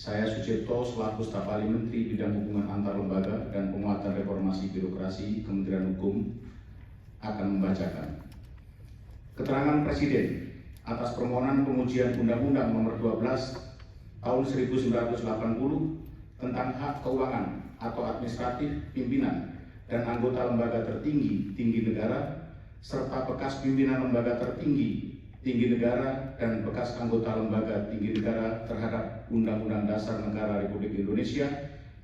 Saya Sucipto selaku Staf Ahli Menteri Bidang Hubungan Antar Lembaga dan Penguatan Reformasi Birokrasi Kementerian Hukum akan membacakan keterangan Presiden atas permohonan pengujian Undang-Undang Nomor 12 Tahun 1980 tentang hak keuangan atau administratif pimpinan dan anggota lembaga tertinggi tinggi negara serta bekas pimpinan lembaga tertinggi tinggi negara dan bekas anggota lembaga tinggi negara terhadap Undang-Undang Dasar Negara Republik Indonesia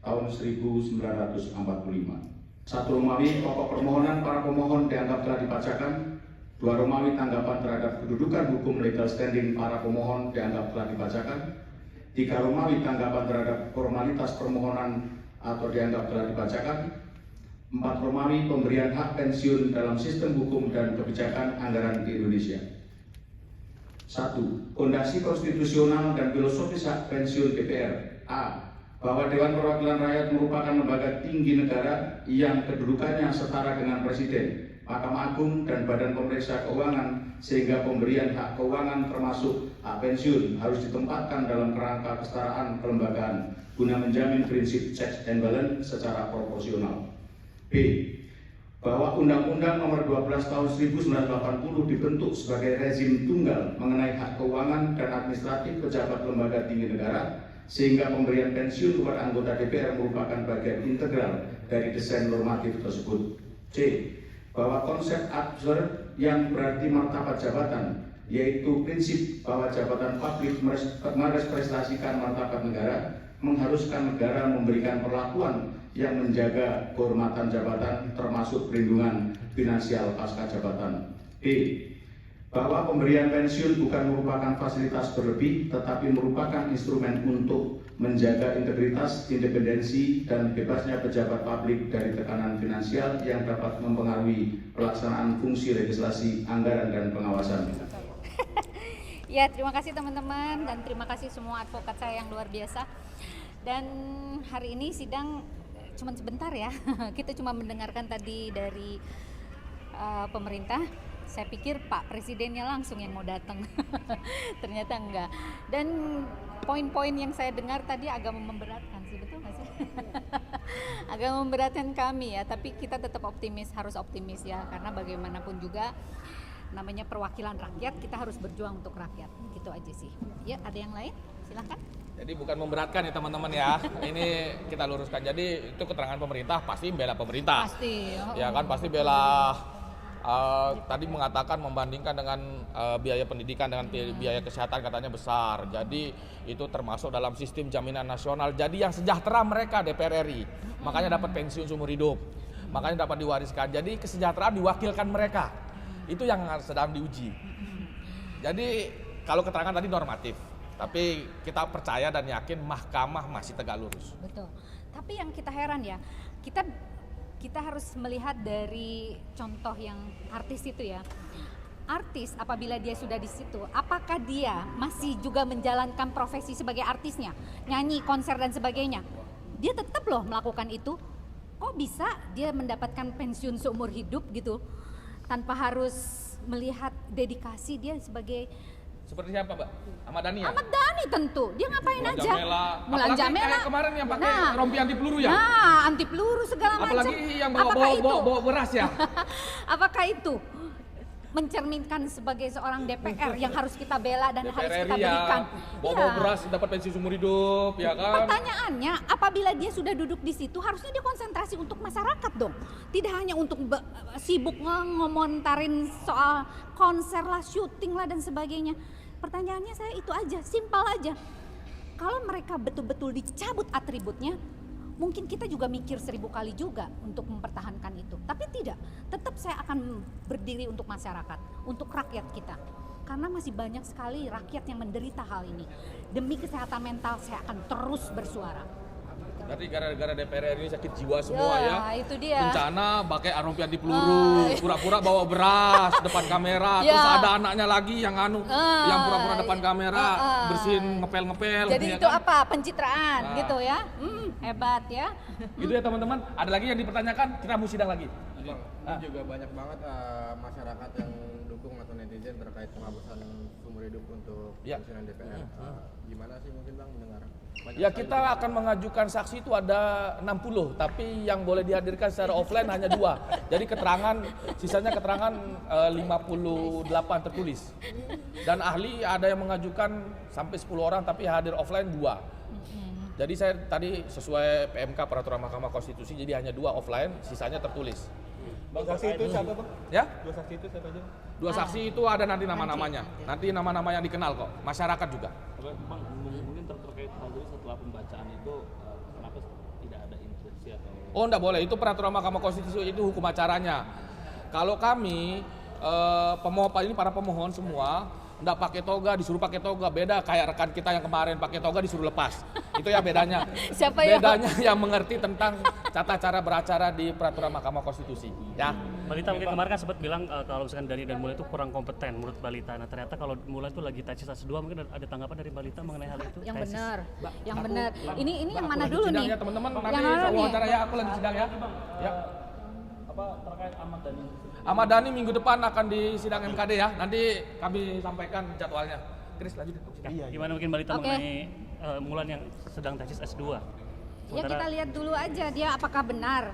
tahun 1945. 1. Romawi, pokok permohonan para pemohon dianggap telah dibacakan. 2. Romawi, tanggapan terhadap kedudukan hukum legal standing para pemohon dianggap telah dibacakan. 3. Romawi, tanggapan terhadap formalitas permohonan atau dianggap telah dibacakan. 4. Romawi, pemberian hak pensiun dalam sistem hukum dan kebijakan anggaran di Indonesia. 1. Fondasi konstitusional dan filosofis hak pensiun DPR. A. Bahwa Dewan Perwakilan Rakyat merupakan lembaga tinggi negara yang kedudukannya setara dengan Presiden, Mahkamah Agung, dan Badan Pemeriksa Keuangan, sehingga pemberian hak keuangan termasuk hak pensiun harus ditempatkan dalam kerangka kesetaraan kelembagaan guna menjamin prinsip checks and balance secara proporsional. B. Bahwa Undang-Undang Nomor 12 Tahun 1980 dibentuk sebagai rezim tunggal mengenai hak keuangan dan administratif pejabat lembaga tinggi negara, sehingga pemberian pensiun kepada anggota DPR merupakan bagian integral dari desain normatif tersebut. C. Bahwa konsep absurd yang berarti martabat jabatan, yaitu prinsip bahwa jabatan publik merepresentasikan martabat negara, mengharuskan negara memberikan perlakuan yang menjaga kehormatan jabatan termasuk perlindungan finansial pasca jabatan. D. Bahwa pemberian pensiun bukan merupakan fasilitas berlebih tetapi merupakan instrumen untuk menjaga integritas, independensi, dan bebasnya pejabat publik dari tekanan finansial yang dapat mempengaruhi pelaksanaan fungsi legislasi, anggaran, dan pengawasan. Ya, terima kasih teman-teman dan terima kasih semua advokat saya yang luar biasa. Dan hari ini sidang cuma sebentar ya, kita cuma mendengarkan tadi dari pemerintah. Saya pikir Pak Presidennya langsung yang mau datang, ternyata enggak. Dan poin-poin yang saya dengar tadi agak memberatkan sih, betul nggak sih? Agak memberatkan kami ya, tapi kita tetap optimis, harus optimis ya, karena bagaimanapun juga namanya perwakilan rakyat, kita harus berjuang untuk rakyat, gitu aja sih. Ya, ada yang lain? Silahkan. Jadi bukan memberatkan ya teman-teman ya. Ini kita luruskan. Jadi itu keterangan pemerintah pasti bela pemerintah. Pasti. Ya kan pasti bela. Tadi mengatakan membandingkan dengan biaya pendidikan dengan biaya kesehatan katanya besar. Jadi itu termasuk dalam sistem jaminan nasional. Jadi yang sejahtera mereka DPR RI. Makanya dapat pensiun seumur hidup. Makanya dapat diwariskan. Jadi kesejahteraan diwakilkan mereka. Itu yang sedang diuji. Jadi kalau keterangan tadi normatif. Tapi kita percaya dan yakin mahkamah masih tegak lurus. Betul. Tapi yang kita heran ya, kita harus melihat dari contoh yang artis itu ya. Artis apabila dia sudah di situ, apakah dia masih juga menjalankan profesi sebagai artisnya, nyanyi, konser dan sebagainya? Dia tetap loh melakukan itu. Kok bisa dia mendapatkan pensiun seumur hidup gitu, tanpa harus melihat dedikasi dia sebagai seperti siapa, Mbak? Ahmad Dhani ya? Ahmad Dhani tentu. Dia ngapain Mulan aja? Jamela. Mulan Apalagi Jamela. kayak kemarin yang pakai rompi anti peluru ya? Nah, anti peluru segala macam. Apalagi yang bawa beras ya? Apakah itu mencerminkan sebagai seorang DPR yang harus kita bela dan DPR harus kita RI ya, berikan? bawa beras dapat pensiun seumur hidup, ya kan? Pertanyaannya, apabila dia sudah duduk di situ, harusnya dia konsentrasi untuk masyarakat dong. Tidak hanya untuk sibuk ngomentarin soal konser lah, syuting lah dan sebagainya. Pertanyaannya saya itu aja, simpel aja. Kalau mereka betul-betul dicabut atributnya, mungkin kita juga mikir 1000 kali juga untuk mempertahankan itu. Tapi tidak, tetap saya akan berdiri untuk masyarakat, untuk rakyat kita. Karena masih banyak sekali rakyat yang menderita hal ini. Demi kesehatan mental saya akan terus bersuara. Berarti gara-gara DPR RI sakit jiwa semua ya. Itu dia. Bencana pakai rompi anti peluru, pura-pura bawa beras depan kamera, terus ada anaknya lagi yang yang pura-pura depan kamera bersihin ngepel-ngepel. Jadi ya itu kan? apa? Pencitraan gitu ya. Hebat ya. Gitu ya teman-teman. Ada lagi yang dipertanyakan, kita mau sidang lagi. Ini juga banyak banget masyarakat yang dukung atau netizen terkait penghapusan sumber seumur hidup untuk Ya. pimpinan DPR. Gimana sih mungkin Bang mendengar? Banyak Ya sekali kita akan mengajukan saksi itu ada 60, tapi yang boleh dihadirkan secara offline hanya 2. Jadi sisanya keterangan 58 tertulis. Dan ahli ada yang mengajukan sampai 10 orang tapi hadir offline 2. Jadi saya tadi sesuai PMK Peraturan Mahkamah Konstitusi jadi hanya 2 offline, sisanya tertulis. Bang, saksi itu siapa Bang? Ya? 2 saksi itu siapa aja? 2 saksi itu ada nanti nama-namanya. Nanti nama-nama yang dikenal kok, masyarakat juga. Bang, mungkin terkait hal ini setelah pembacaan itu kenapa tidak ada instruksi atau Oh enggak boleh, itu peraturan Mahkamah Konstitusi itu hukum acaranya. Kalau kami para pemohon semua enggak pakai toga, disuruh pakai toga, beda kayak rekan kita yang kemarin pakai toga disuruh lepas. Itu ya bedanya. Siapa ya? Bedanya yang mengerti tentang tata cara beracara di peraturan Mahkamah Konstitusi, ya. Balita mungkin kemarin kan sempat bilang kalau misalkan Dani dan Mula itu kurang kompeten menurut Balita. Nah ternyata kalau Mula itu lagi tesis S2, mungkin ada tanggapan dari Balita mengenai hal itu? Yang Tesis. benar, yang benar. Ini yang mana Aku lagi dulu sidang nih? ya teman-teman, nanti Yang mana saya nih? wawancara ya, aku lagi sidang ya. Ya. apa terkait Ahmad Dhani? Ahmad Dhani minggu depan akan di sidang MKD ya. Nanti kami sampaikan jadwalnya. Chris lanjut. Ya, gimana mungkin Balita Oke. mengenai Mulan yang sedang tesis S2? Ya kita lihat dulu aja dia apakah benar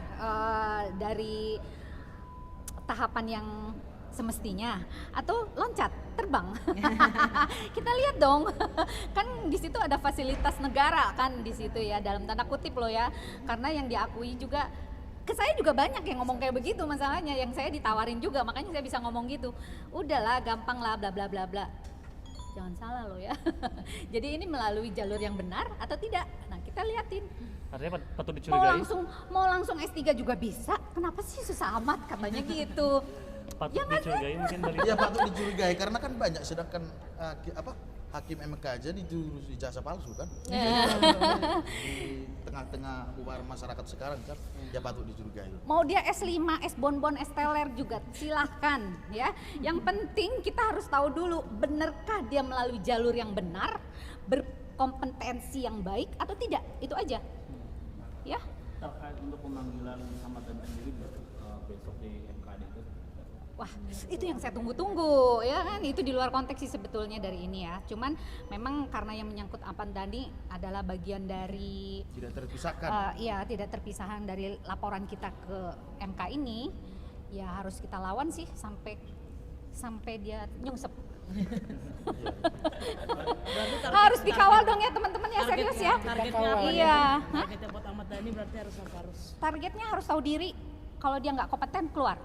dari tahapan yang semestinya atau loncat terbang. Kita lihat dong. Kan di situ ada fasilitas negara kan di situ ya, dalam tanda kutip loh ya. Karena yang diakui juga ke saya juga banyak yang ngomong kayak begitu, masalahnya yang saya ditawarin juga, makanya saya bisa ngomong gitu. Udahlah, gampang lah, bla bla bla bla. Jangan salah loh ya. Jadi ini melalui jalur yang benar atau tidak? Nah, kita liatin. Artinya patut Mau dicurigai? langsung S3 juga bisa. Kenapa sih susah amat katanya gitu. Patut Ya nggak dicurigai mungkin Balita? Iya patut dicurigai karena kan banyak sedangkan hakim MK aja dituduh ijazah palsu kan. Di tengah-tengah bubar masyarakat sekarang kan ya patut dicurigai. Mau dia S5, S bonbon, S teler juga silahkan ya. Yang penting kita harus tahu dulu benarkah dia melalui jalur yang benar, berkompetensi yang baik atau tidak. Itu aja. Ya. Terkait untuk pemanggilan Ahmad Dhani sendiri besok di MKD itu. Wah, itu yang saya tunggu-tunggu ya kan, itu di luar konteks sih sebetulnya dari ini ya. Cuman memang karena yang menyangkut Ahmad Dhani adalah bagian dari Tidak terpisahkan. iya, tidak terpisahkan dari laporan kita ke MK ini, ya harus kita lawan sih sampai dia nyungsep. Harus dikawal dong ya teman-teman ya, serius ya. Targetnya apa? Iya. Hah? Targetnya buat Ahmad Dhani berarti harus apa? Targetnya harus tahu diri. Kalau dia nggak kompeten keluar,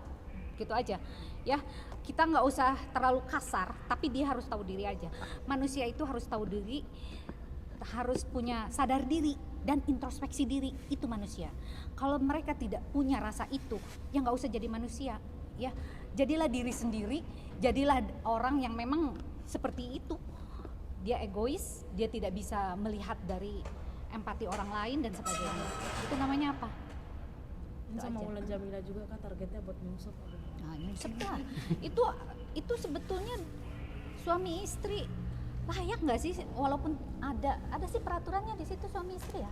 gitu aja. Ya, kita nggak usah terlalu kasar, tapi dia harus tahu diri aja. Manusia itu harus tahu diri, harus punya sadar diri dan introspeksi diri. Itu manusia. Kalau mereka tidak punya rasa itu, ya nggak usah jadi manusia. Ya, jadilah diri sendiri. Jadilah orang yang memang seperti itu. Dia egois, dia tidak bisa melihat dari empati orang lain dan sebagainya. Itu namanya apa? Itu Sama aja. Mulan Jamila juga kan targetnya buat nyungsep. Nah, nyungsep lah. itu sebetulnya suami istri layak nggak sih? Walaupun ada sih peraturannya di situ suami istri ya.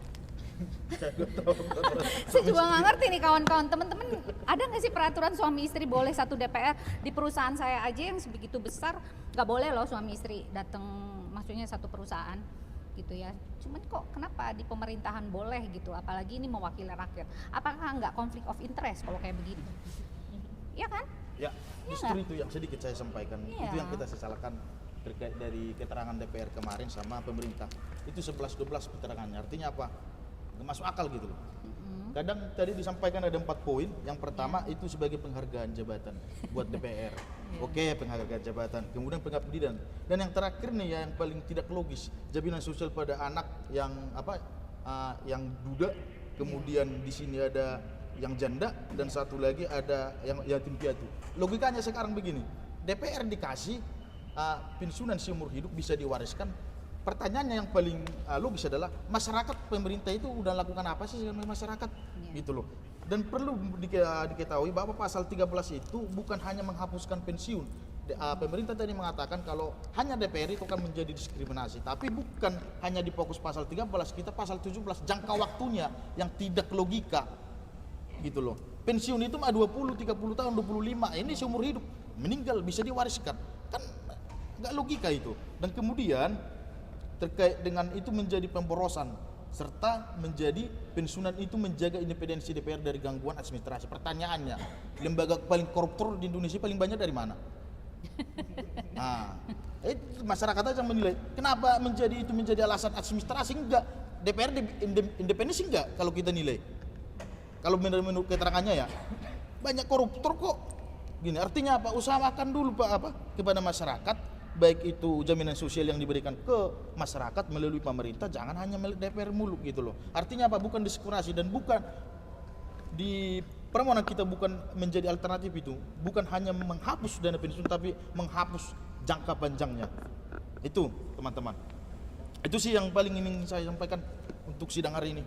Saya juga nggak ngerti nih kawan-kawan, teman-teman, ada nggak sih peraturan suami istri boleh satu DPR? Di perusahaan saya aja yang sebegitu besar nggak boleh loh suami istri datang, maksudnya satu perusahaan gitu ya. Cuman kok kenapa di pemerintahan boleh gitu, apalagi ini mewakili rakyat? Apakah nggak konflik of interest kalau kayak begini? Iya kan? Ya, justru itu yang sedikit saya sampaikan. Iya. Itu yang kita sesalkan terkait dari keterangan DPR kemarin sama pemerintah. Itu 11-12 keterangannya. Artinya apa? Nggak masuk akal gitu loh. Kadang tadi disampaikan ada 4 poin. Yang pertama itu sebagai penghargaan jabatan buat DPR. Oke, penghargaan jabatan. Kemudian pengabdian. Dan yang terakhir nih yang paling tidak logis, jaminan sosial pada anak yang yang duda. Kemudian di sini ada yang janda dan satu lagi ada yang yatim piatu. Logikanya sekarang begini. DPR dikasih pensiunan seumur hidup bisa diwariskan. Pertanyaannya yang paling logis adalah masyarakat, pemerintah itu udah lakukan apa sih dengan masyarakat gitu loh. Dan perlu diketahui bahwa pasal 13 itu bukan hanya menghapuskan pensiun. Pemerintah tadi mengatakan kalau hanya DPR itu akan menjadi diskriminasi, tapi bukan hanya di fokus pasal 13, kita pasal 17 jangka waktunya yang tidak logika gitu loh. Pensiun itu mah 20, 30 tahun, 25, ini seumur hidup, meninggal bisa diwariskan. Kan nggak logika itu. Dan kemudian terkait dengan itu menjadi pemborosan serta menjadi pensiunan itu menjaga independensi DPR dari gangguan administrasi. Pertanyaannya, lembaga paling koruptor di Indonesia paling banyak dari mana? Nah, masyarakat aja menilai. Kenapa menjadi alasan administrasi? Enggak. DPR independensi enggak kalau kita nilai. Kalau menurut keterangannya ya, banyak koruptor kok. Gini, artinya apa? Usahakan dulu kepada masyarakat, baik itu jaminan sosial yang diberikan ke masyarakat melalui pemerintah, jangan hanya milik DPR mulu gitu loh. Artinya apa? Bukan diskriminasi dan bukan di permohonan kita bukan menjadi alternatif itu, bukan hanya menghapus dana pensiun tapi menghapus jangka panjangnya. Itu teman-teman. Itu sih yang paling ingin saya sampaikan untuk sidang hari ini.